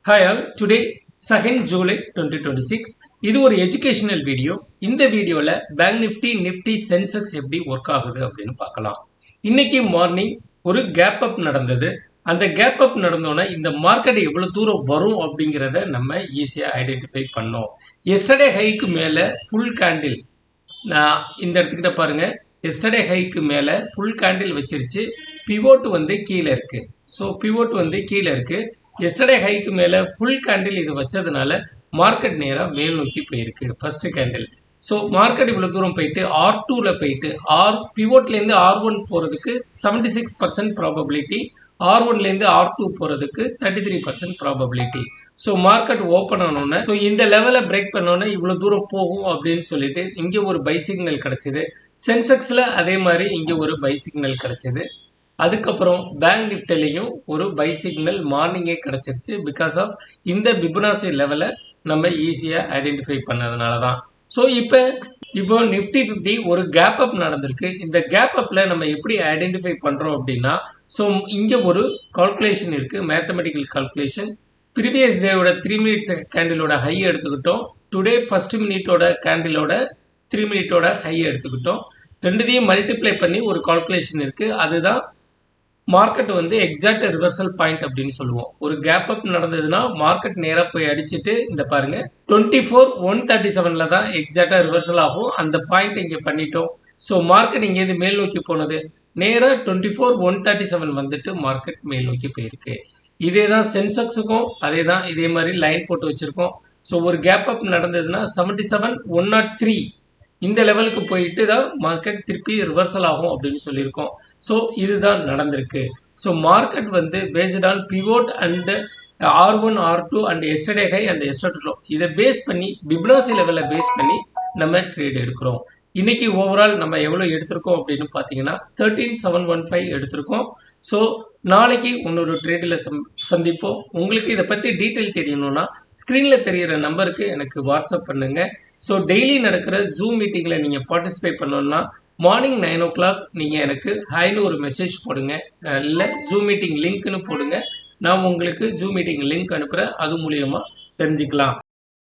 Hi all, today 2nd July 2026. இது ஒரு educational video. இந்த வீடியோல பேங்க் நிஃப்டி சென்செக்ஸ் எப்படி ஒர்க் ஆகுது அப்படின்னு பார்க்கலாம். இன்னைக்கு மார்னிங் ஒரு கேப் அப் நடந்தது. அந்த கேப் அப் நடந்தோன்னா இந்த மார்க்கெட் எவ்வளவு தூரம் வரும் அப்படிங்கிறத நம்ம ஈஸியா ஐடென்டிஃபை பண்ணோம். எஸ்டர்டே ஹைக்கு மேல ஃபுல் கேண்டில், நான் இந்த இடத்துக்கிட்ட பாருங்க, எஸ்டர்டே ஹைக்கு மேல ஃபுல் கேண்டில் வச்சிருச்சு. பிவோட் வந்து கீழே இருக்கு. ஸோ பிவோட் வந்து கீழே இருக்கு. எஸ்டர்டே ஹைக்கு மேலே ஃபுல் கேண்டில் இது வச்சதுனால மார்க்கெட் நேராக மேல் நோக்கி போயிருக்கு ஃபர்ஸ்ட் கேண்டில். ஸோ மார்க்கெட் இவ்வளோ தூரம் போயிட்டு R2ல போயிட்டு பிவோட்லேருந்து R1 போகிறதுக்கு 76% ப்ராபபிலிட்டி, R1லேருந்து R2 போகிறதுக்கு 33% ப்ராபபிலிட்டி. ஸோ மார்க்கெட் ஓப்பன் ஆனோன்னே ஸோ இந்த லெவலை பிரேக் பண்ணோன்னே இவ்வளோ தூரம் போகும் அப்படின்னு சொல்லிட்டு இங்கே ஒரு பை சிக்னல் கிடச்சிது. சென்செக்ஸில் அதே மாதிரி இங்கே ஒரு பை சிக்னல் கிடச்சிது. அதுக்கப்புறம் பேங்க் நிஃப்டிலையும் ஒரு பை சிக்னல் மார்னிங்கே கிடச்சிருச்சு. பிகாஸ் ஆஃப் இந்த பிபனாசி லெவலை நம்ம ஈஸியாக ஐடென்டிஃபை பண்ணதுனால தான். ஸோ இப்போ நிஃப்டி 50 ஒரு கேப் அப் நடந்திருக்கு. இந்த கேப் அப்பில் நம்ம எப்படி ஐடென்டிஃபை பண்ணுறோம் அப்படின்னா, ஸோ இங்கே ஒரு கால்குலேஷன் இருக்குது, மேத்தமெட்டிக்கல் கால்குலேஷன். ப்ரீவியஸ் டேவோட 3 மினிட்ஸ் கேண்டிலோட ஹை எடுத்துக்கிட்டோம், டுடே ஃபர்ஸ்ட் மினிட்டோட கேண்டிலோட 3 மினிட்டோட ஹை எடுத்துக்கிட்டோம். ரெண்டுத்தையும் மல்டிப்ளை பண்ணி ஒரு கால்குலேஷன் இருக்குது. அதுதான் மார்க்கெட் வந்து எக்ஸாக்ட் ரிவர்சல் பாயிண்ட் அப்படின்னு சொல்லுவோம். ஒரு கேப் அப் நடந்ததுன்னா மார்க்கெட் நேராக போய் அடிச்சுட்டு இந்த பாருங்க 24,137 தான் எக்ஸாக்டா ரிவர்சல் ஆகும். அந்த பாயிண்ட் இங்கே பண்ணிட்டோம். ஸோ மார்க்கெட் இங்கேருந்து மேல் நோக்கி போனது, நேராக 24,137 வந்துட்டு மார்க்கெட் மேல் நோக்கி போயிருக்கு. இதே தான் சென்செக்ஸுக்கும் அதே தான், இதே மாதிரி லைன் போட்டு வச்சிருக்கோம். ஸோ ஒரு கேப் அப் நடந்ததுன்னா 77,103 இந்த லெவலுக்கு போயிட்டு தான் மார்க்கெட் திருப்பி ரிவர்சல் ஆகும் அப்படின்னு சொல்லியிருக்கோம். ஸோ இதுதான் நடந்திருக்கு. ஸோ மார்க்கெட் வந்து based on pivot and R1, R2 and yesterday high and yesterday low, இதை பேஸ் பண்ணி பிப்னாசி லெவலில் பேஸ் பண்ணி நம்ம ட்ரேட் எடுக்கிறோம். இன்னைக்கு ஓவரால் நம்ம எவ்வளோ எடுத்திருக்கோம் அப்படின்னு பார்த்தீங்கன்னா 13,715 எடுத்திருக்கோம். ஸோ நாளைக்கு இன்னொரு ட்ரேடில் சந்திப்போம். உங்களுக்கு இதை பற்றி டீட்டெயில் தெரியணும்னா ஸ்க்ரீனில் தெரிகிற நம்பருக்கு எனக்கு வாட்ஸ்அப் பண்ணுங்கள். ஸோ டெய்லி நடக்கிற ஜூம் மீட்டிங்கில் நீங்கள் பார்ட்டிசிபேட் பண்ணணும்னா மார்னிங் 9 o'clock நீங்கள் எனக்கு ஹைன்னு ஒரு மெசேஜ் போடுங்க, இல்லை ஜூம் மீட்டிங் லிங்க்னு போடுங்க. நான் உங்களுக்கு ஜூம் மீட்டிங் லிங்க் அனுப்புகிறேன், அது மூலியமாக தெரிஞ்சுக்கலாம்.